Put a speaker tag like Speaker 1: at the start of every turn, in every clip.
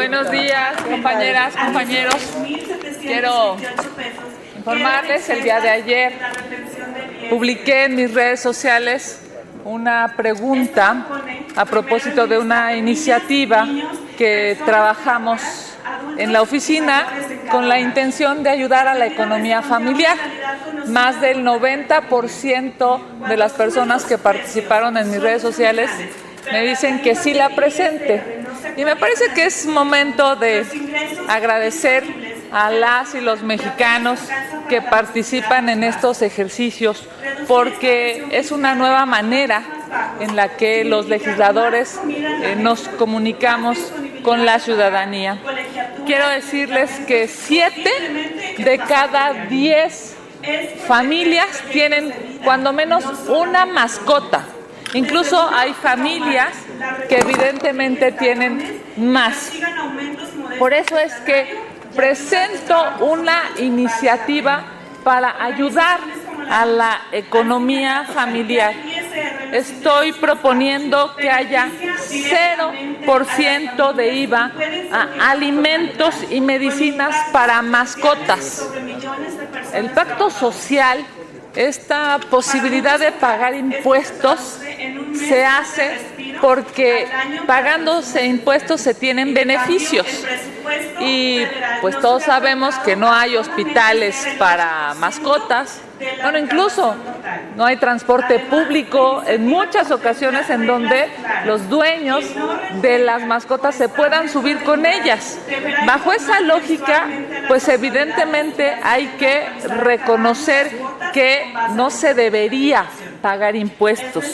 Speaker 1: Buenos días, compañeras, compañeros. Quiero informarles, el día de ayer publiqué en mis redes sociales una pregunta a propósito de una iniciativa que trabajamos en la oficina con la intención de ayudar a la economía familiar. Más del 90% de las personas que participaron en mis redes sociales me dicen que sí la presente. Y me parece que es momento de agradecer a las y los mexicanos que participan en estos ejercicios, porque es una nueva manera en la que los legisladores nos comunicamos con la ciudadanía. Quiero decirles que 7 de cada 10 familias tienen cuando menos una mascota. Incluso hay familias que evidentemente tienen más. Por eso es que presento una iniciativa para ayudar a la economía familiar. Estoy proponiendo que haya 0% de IVA a alimentos y medicinas para mascotas. El pacto social, esta posibilidad de pagar impuestos, se hace porque pagándose impuestos se tienen beneficios. Y pues todos sabemos que no hay hospitales para mascotas. Bueno, incluso no hay transporte público en muchas ocasiones en donde los dueños de las mascotas se puedan subir con ellas. Bajo esa lógica, pues evidentemente hay que reconocer que no se debería pagar impuestos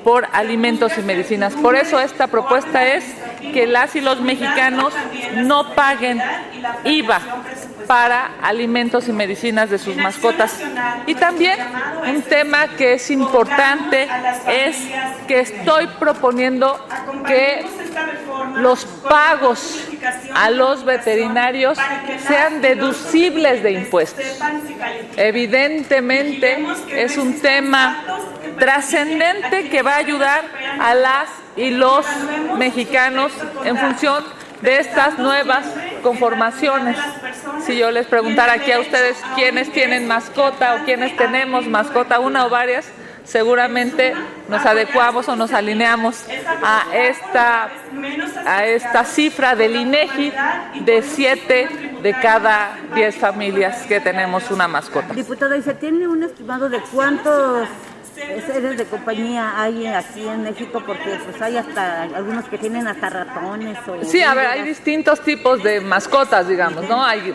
Speaker 1: por alimentos y medicinas. Por eso esta propuesta es que las y los mexicanos no paguen IVA para alimentos y medicinas de sus mascotas. Y también un tema que es importante es que estoy proponiendo que los pagos a los veterinarios sean deducibles de impuestos. Evidentemente es un tema trascendente que va a ayudar a las y los mexicanos en función de estas nuevas conformaciones. Si yo les preguntara aquí a ustedes quiénes tienen mascota o quiénes tenemos mascota, una o varias, seguramente nos adecuamos o nos alineamos a esta cifra del INEGI de 7 de cada 10 familias que tenemos una mascota.
Speaker 2: Diputada, ¿y se tiene un estimado de cuántos seres de compañía hay aquí en México? Porque pues hay hasta algunos que tienen hasta ratones.
Speaker 1: Sí, a ver, hay distintos tipos de mascotas, digamos, ¿no? Hay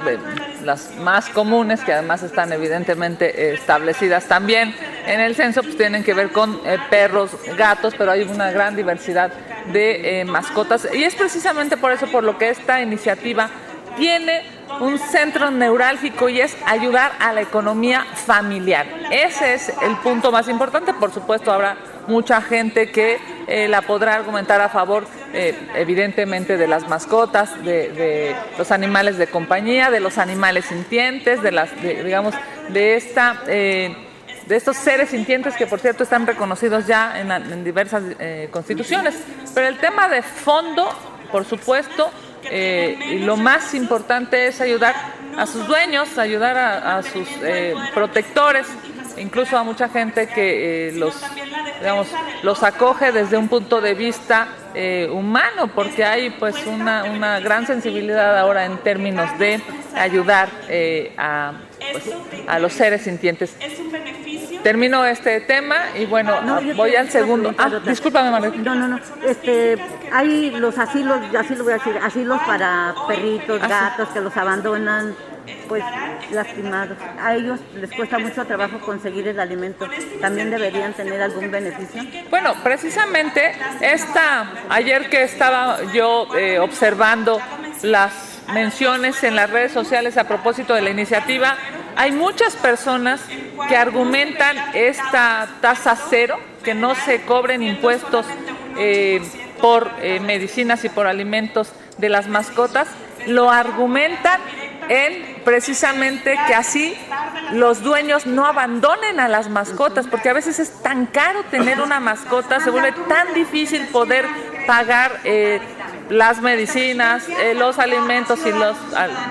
Speaker 1: las más comunes, que además están evidentemente establecidas también en el censo, pues tienen que ver con perros, gatos, pero hay una gran diversidad de mascotas. Y es precisamente por eso por lo que esta iniciativa tiene un centro neurálgico y es ayudar a la economía familiar. Ese es el punto más importante. Por supuesto, habrá mucha gente que la podrá argumentar a favor, evidentemente, de las mascotas, de los animales de compañía, de los animales sintientes, de estos seres sintientes que, por cierto, están reconocidos ya en diversas constituciones. Pero el tema de fondo, por supuesto, y lo más importante es ayudar a sus dueños, ayudar a sus protectores, incluso a mucha gente que los acoge desde un punto de vista humano, porque hay pues una gran sensibilidad ahora en términos de ayudar a los seres sintientes. Termino este tema y bueno, voy al segundo. Discúlpame, Margarita.
Speaker 2: No. Hay los asilos, así lo voy a decir, asilos para perritos, gatos que los abandonan, pues lastimados. A ellos les cuesta mucho trabajo conseguir el alimento. ¿También deberían tener algún beneficio?
Speaker 1: Bueno, precisamente ayer que estaba yo observando las menciones en las redes sociales a propósito de la iniciativa, hay muchas personas que argumentan esta tasa cero, que no se cobren impuestos por medicinas y por alimentos de las mascotas, lo argumentan en precisamente que así los dueños no abandonen a las mascotas, porque a veces es tan caro tener una mascota, se vuelve tan difícil poder pagar las medicinas, los alimentos y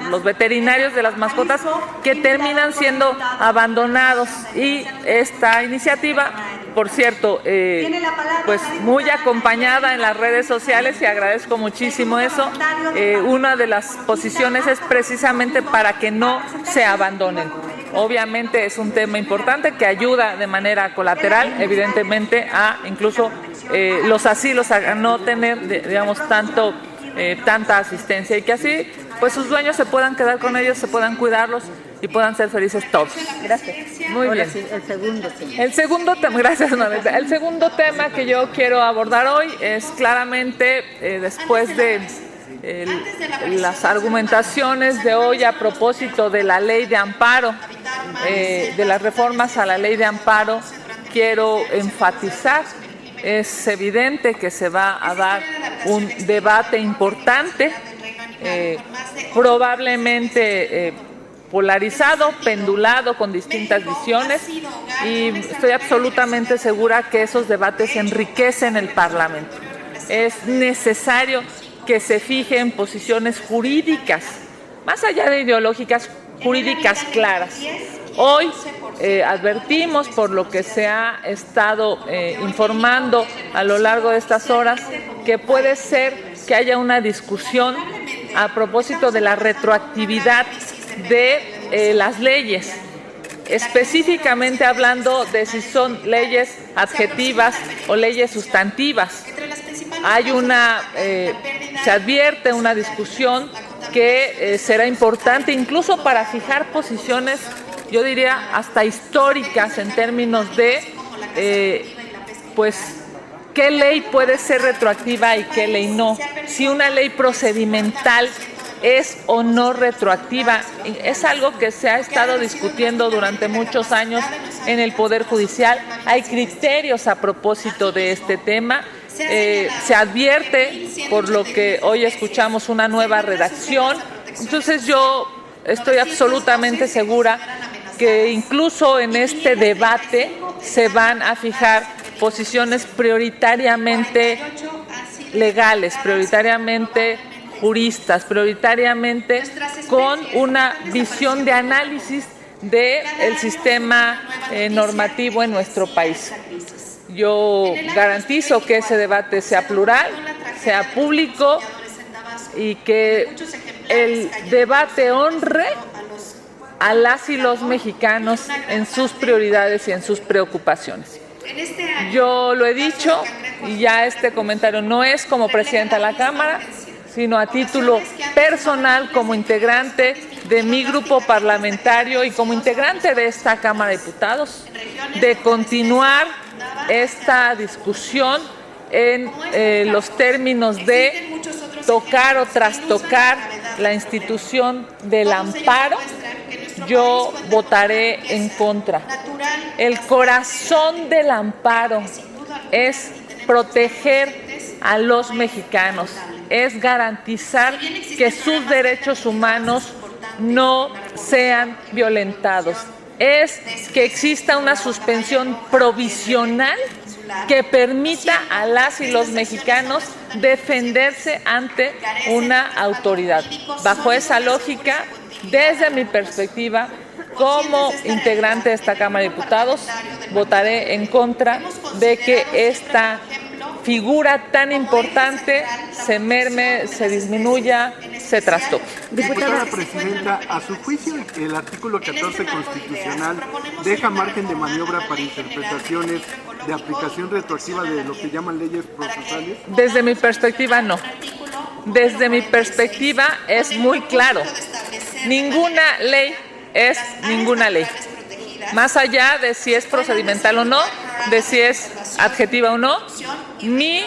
Speaker 1: los veterinarios de las mascotas que terminan siendo abandonados. Y esta iniciativa, por cierto, pues muy acompañada en las redes sociales, y agradezco muchísimo eso. Una de las posiciones es precisamente para que no se abandonen. Obviamente es un tema importante que ayuda de manera colateral, evidentemente, a incluso los asilos a no tener, digamos, tanta asistencia, y que así pues sus dueños se puedan quedar con ellos, se puedan cuidarlos y puedan ser felices todos.
Speaker 2: Gracias.
Speaker 1: Muy bien.
Speaker 2: Sí, el segundo tema.
Speaker 1: El segundo tema, gracias, Norita. El segundo tema que yo quiero abordar hoy es claramente, después de las argumentaciones de hoy a propósito de la ley de amparo, de las reformas a la ley de amparo, quiero enfatizar. Es evidente que se va a dar un debate importante, probablemente polarizado, pendulado, con distintas visiones, y estoy absolutamente segura que esos debates enriquecen el Parlamento. Es necesario que se fijen posiciones jurídicas, más allá de ideológicas, jurídicas claras. Hoy advertimos, por lo que se ha estado informando a lo largo de estas horas, que puede ser que haya una discusión a propósito de la retroactividad de las leyes, específicamente hablando de si son leyes adjetivas o leyes sustantivas. Hay se advierte una discusión que será importante incluso para fijar posiciones, yo diría, hasta históricas en términos de, pues, qué ley puede ser retroactiva y qué ley no. Si una ley procedimental es o no retroactiva. Es algo que se ha estado discutiendo durante muchos años en el Poder Judicial. Hay criterios a propósito de este tema. Se advierte, por lo que hoy escuchamos, una nueva redacción. Entonces yo estoy absolutamente segura que incluso en este debate se van a fijar posiciones prioritariamente legales, prioritariamente juristas, prioritariamente con una visión de análisis del sistema normativo en nuestro país. Yo garantizo que ese debate sea plural, sea público y que el debate honre a las y los mexicanos en sus prioridades y en sus preocupaciones. Yo lo he dicho y ya este comentario no es como presidenta de la Cámara, sino a título personal como integrante de mi grupo parlamentario y como integrante de esta Cámara de Diputados, de continuar esta discusión en los términos de tocar o trastocar la institución del amparo. Yo votaré en contra. El corazón del amparo es proteger a los mexicanos, es garantizar que sus derechos humanos no sean violentados, es que exista una suspensión provisional que permita a las y los mexicanos defenderse ante una autoridad. Bajo esa lógica, desde mi perspectiva, como integrante de esta Cámara de Diputados, votaré en contra de que esta figura tan importante se merme, se disminuya, se trastoque.
Speaker 3: Diputada presidenta, a su juicio el artículo 14 constitucional deja margen de maniobra para interpretaciones de aplicación retroactiva de lo que llaman leyes procesales.
Speaker 1: Desde mi perspectiva no. Desde mi perspectiva es muy claro. Ninguna ley es ninguna ley. Más allá de si es procedimental o no, de si es adjetiva o no, mi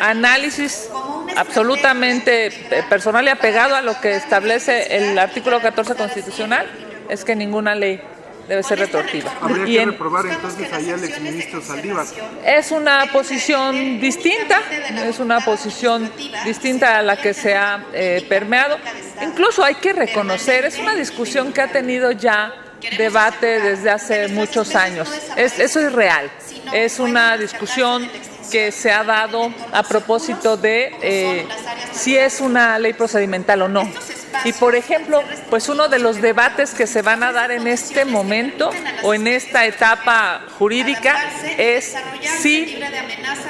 Speaker 1: análisis absolutamente personal y apegado a lo que establece el artículo 14 constitucional es que ninguna ley debe ser retroactiva.
Speaker 3: Habría que reprobar entonces ahí al exministro Saldívar.
Speaker 1: Es una posición distinta, a la que se ha permeado. Incluso hay que reconocer, es una discusión que ha tenido ya debate desde hace muchos años. Eso es real. Es una discusión que se ha dado a propósito de si es una ley procedimental o no. Y por ejemplo, pues uno de los debates que se van a dar en este momento o en esta etapa jurídica es si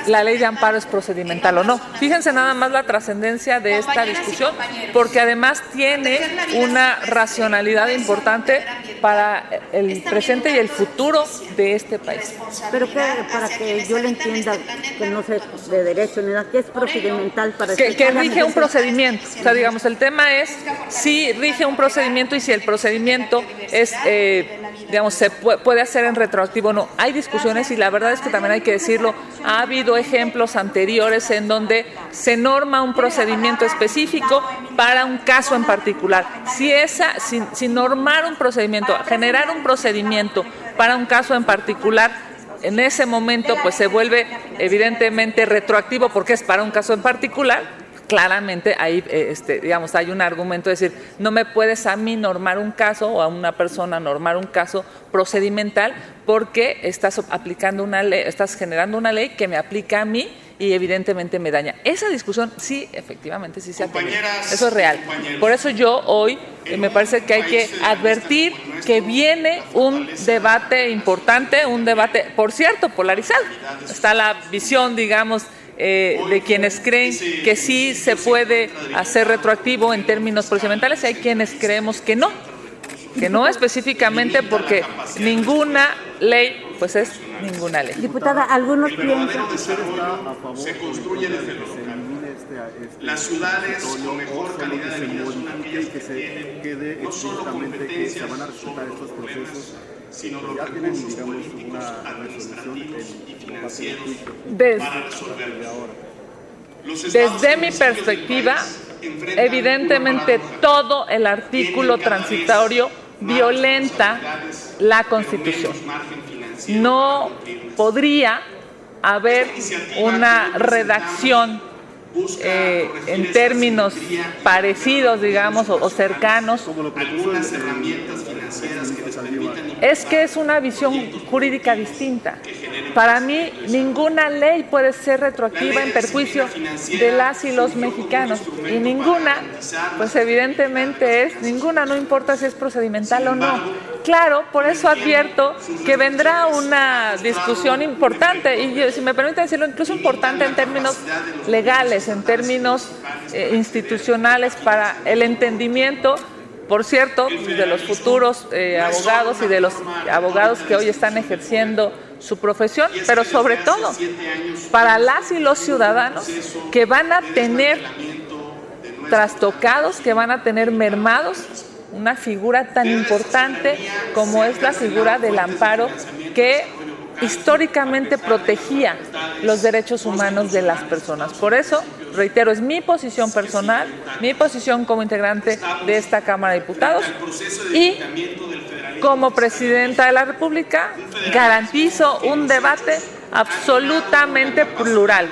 Speaker 1: la ley de amparo es procedimental o no. Fíjense nada más la trascendencia de esta discusión, porque además tiene una racionalidad importante para el presente y el futuro de este país.
Speaker 2: Pero que, para que yo lo entienda, que no sé de derecho ni nada, ¿qué es procedimental? Para
Speaker 1: que rige un procedimiento. O sea, digamos, el tema es si rige un procedimiento y si el procedimiento es, digamos, se puede hacer en retroactivo o no. Hay discusiones y la verdad es que también hay que decirlo, ha habido ejemplos anteriores en donde se norma un procedimiento específico para un caso en particular. Si normar un procedimiento, generar un procedimiento para un caso en particular, en ese momento pues se vuelve evidentemente retroactivo porque es para un caso en particular. Claramente ahí, digamos, hay un argumento de decir, no me puedes a mí normar un caso o a una persona normar un caso procedimental porque estás aplicando una ley, estás generando una ley que me aplica a mí y evidentemente me daña. Esa discusión sí, efectivamente, sí se ha tenido. Eso es real. Por eso yo hoy me parece que hay que advertir que viene un debate importante, un debate, por cierto, polarizado. Está la visión, digamos, de quienes creen que sí se puede hacer retroactivo en términos procedimentales y hay quienes creemos que no específicamente porque ninguna ley pues es ninguna ley.
Speaker 2: Diputada, algunos piensan
Speaker 4: se construye desde lo local. Las ciudades con mejor calidad de vida son aquellas que tienen no solo competencias sobre estos procesos, sino los recursos políticos, administrativos y financieros para resolverlos.
Speaker 1: Desde mi perspectiva, evidentemente todo el artículo transitorio violenta la Constitución. No podría haber una redacción en términos parecidos, digamos, o cercanos. Es que es una visión jurídica distinta. Para mí, ninguna ley puede ser retroactiva en perjuicio de las y los mexicanos. Y ninguna, pues evidentemente ninguna, no importa si es procedimental o no. Claro, por eso advierto que vendrá una discusión importante, y si me permiten decirlo, incluso importante en términos legales, en términos institucionales, para el entendimiento, por cierto, de los futuros abogados y de los abogados que hoy están ejerciendo su profesión, pero sobre todo para las y los ciudadanos que van a tener trastocados, que van a tener mermados una figura tan importante como es la figura del amparo, que históricamente protegía los derechos humanos de las personas. Por eso, reitero, es mi posición personal, mi posición como integrante de esta Cámara de Diputados, y como presidenta de la República garantizo un debate absolutamente plural,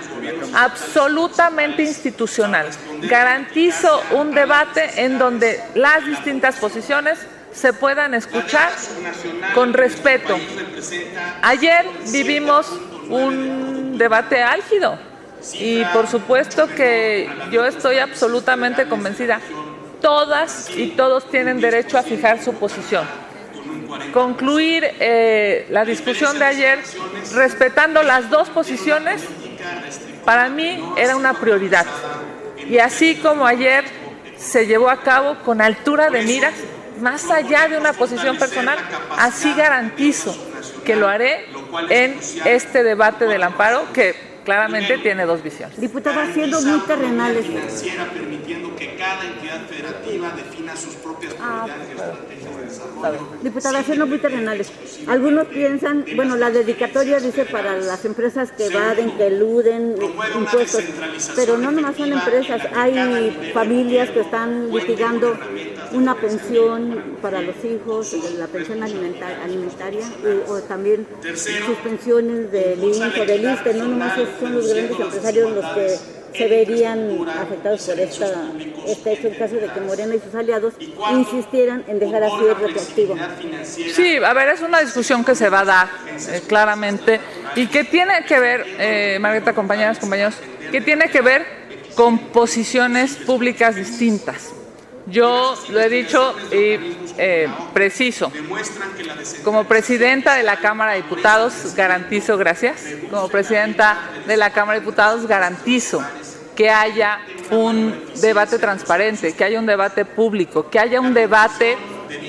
Speaker 1: absolutamente institucional. Garantizo un debate en donde las distintas posiciones se puedan escuchar con respeto. Ayer vivimos un debate álgido y por supuesto que yo estoy absolutamente convencida, todas y todos tienen derecho a fijar su posición. Concluir la discusión de ayer respetando las dos posiciones, para mí era una prioridad. Y así como ayer se llevó a cabo con altura de miras, más allá de una posición personal, así garantizo que lo haré en este debate del amparo, que claramente tiene dos visiones.
Speaker 2: Diputada, siendo muy terrenales.
Speaker 4: Permitiendo que cada entidad federativa defina sus propias prioridades y estrategias de desarrollo.
Speaker 2: Diputada, siendo muy terrenales. Algunos piensan, bueno, la dedicatoria dice para las empresas que evaden, que eluden impuestos, pero no nomás son empresas, hay familias que están litigando una pensión para los hijos, la pensión alimentaria, o también sus pensiones del INSS o del ISSSTE, no nomás son los grandes empresarios los que se verían afectados por este hecho en caso de que Morena y sus aliados insistieran en dejar así el retroactivo.
Speaker 1: Sí, a ver, es una discusión que se va a dar claramente y que tiene que ver, Margarita, compañeras, compañeros, que tiene que ver con posiciones públicas distintas. Yo lo he dicho y preciso. Como presidenta de la Cámara de Diputados garantizo, gracias, como presidenta de la Cámara de Diputados garantizo que haya un debate transparente, que haya un debate público, que haya un debate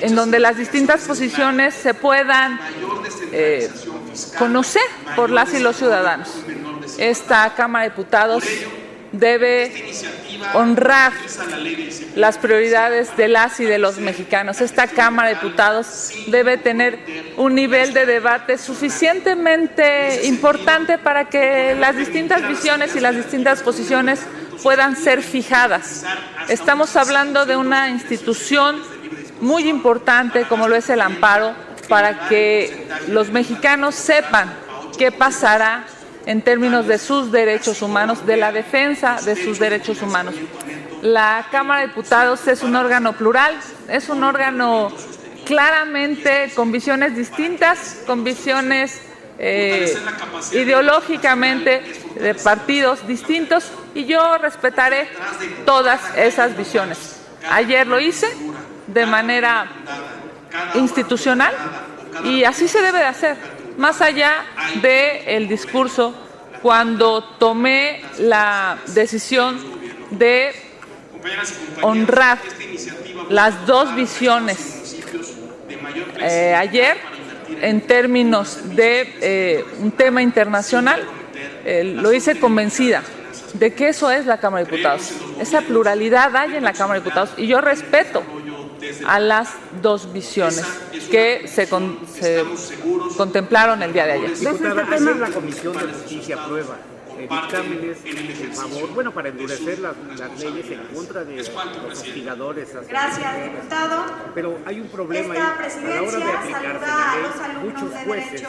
Speaker 1: en donde las distintas posiciones se puedan conocer por las y los ciudadanos. Esta Cámara de Diputados debe honrar las prioridades de las y de los mexicanos. Esta Cámara de Diputados debe tener un nivel de debate suficientemente importante para que las distintas visiones y las distintas posiciones puedan ser fijadas. Estamos hablando de una institución muy importante como lo es el amparo para que los mexicanos sepan qué pasará en términos de sus derechos humanos, de la defensa de sus derechos humanos. La Cámara de Diputados es un órgano plural, es un órgano claramente con visiones distintas, con visiones ideológicamente de partidos distintos, y yo respetaré todas esas visiones. Ayer lo hice de manera institucional y así se debe de hacer. Más allá del discurso, cuando tomé la decisión de honrar las dos visiones ayer en términos de un tema internacional, lo hice convencida de que eso es la Cámara de Diputados. Esa pluralidad hay en la Cámara de Diputados y yo respeto a las dos visiones que se contemplaron el día de ayer.
Speaker 5: Diputada, ayer la Comisión de Justicia aprueba dictámenes en favor, bueno, para endurecer las leyes en contra de los hostigadores.
Speaker 6: Gracias, diputado.
Speaker 5: Pero hay un problema ahí, a la hora de aplicarse la ley, muchos jueces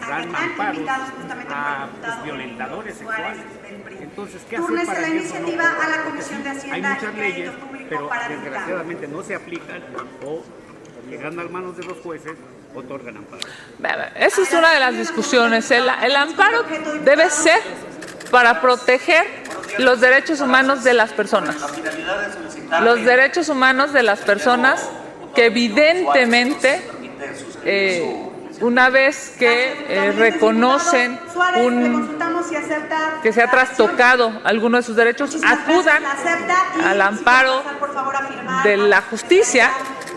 Speaker 5: dan amparos a violadores sexuales. Entonces, ¿qué hacer para que eso no ocurra? Hay muchas leyes, pero desgraciadamente no se aplican o llegan a manos de los jueces, otorgan amparo.
Speaker 1: Esa es una de las discusiones. El amparo debe ser para proteger los derechos humanos de las personas. Los derechos humanos de las personas que evidentemente, una vez que reconocen que se ha trastocado alguno de sus derechos, acudan al amparo de la justicia,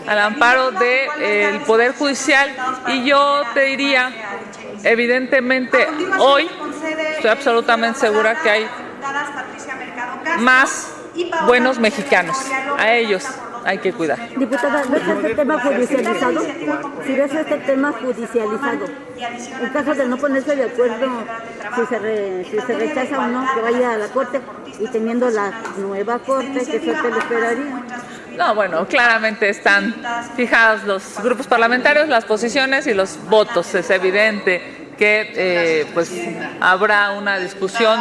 Speaker 1: al amparo del Poder Judicial. Y yo te diría, evidentemente, hoy estoy absolutamente segura que hay más buenos mexicanos. A ellos hay que cuidar.
Speaker 2: Diputada, ¿ves este tema judicializado? Si ves este tema judicializado, en caso de no ponerse de acuerdo, si se rechaza o no, que vaya a la Corte, y teniendo la nueva Corte, ¿qué suerte le esperaría?
Speaker 1: No, bueno, claramente están fijados los grupos parlamentarios, las posiciones y los votos. Es evidente que pues habrá una discusión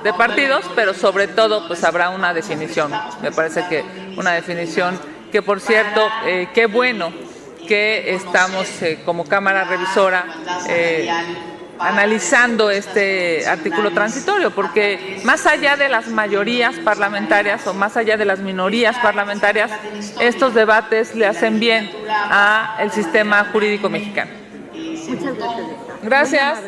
Speaker 1: de partidos, pero sobre todo pues habrá una definición. Me parece que una definición que, por cierto, qué bueno que estamos como Cámara Revisora analizando este artículo transitorio, porque más allá de las mayorías parlamentarias o más allá de las minorías parlamentarias, estos debates le hacen bien al sistema jurídico mexicano.
Speaker 2: Muchas gracias.
Speaker 1: Gracias.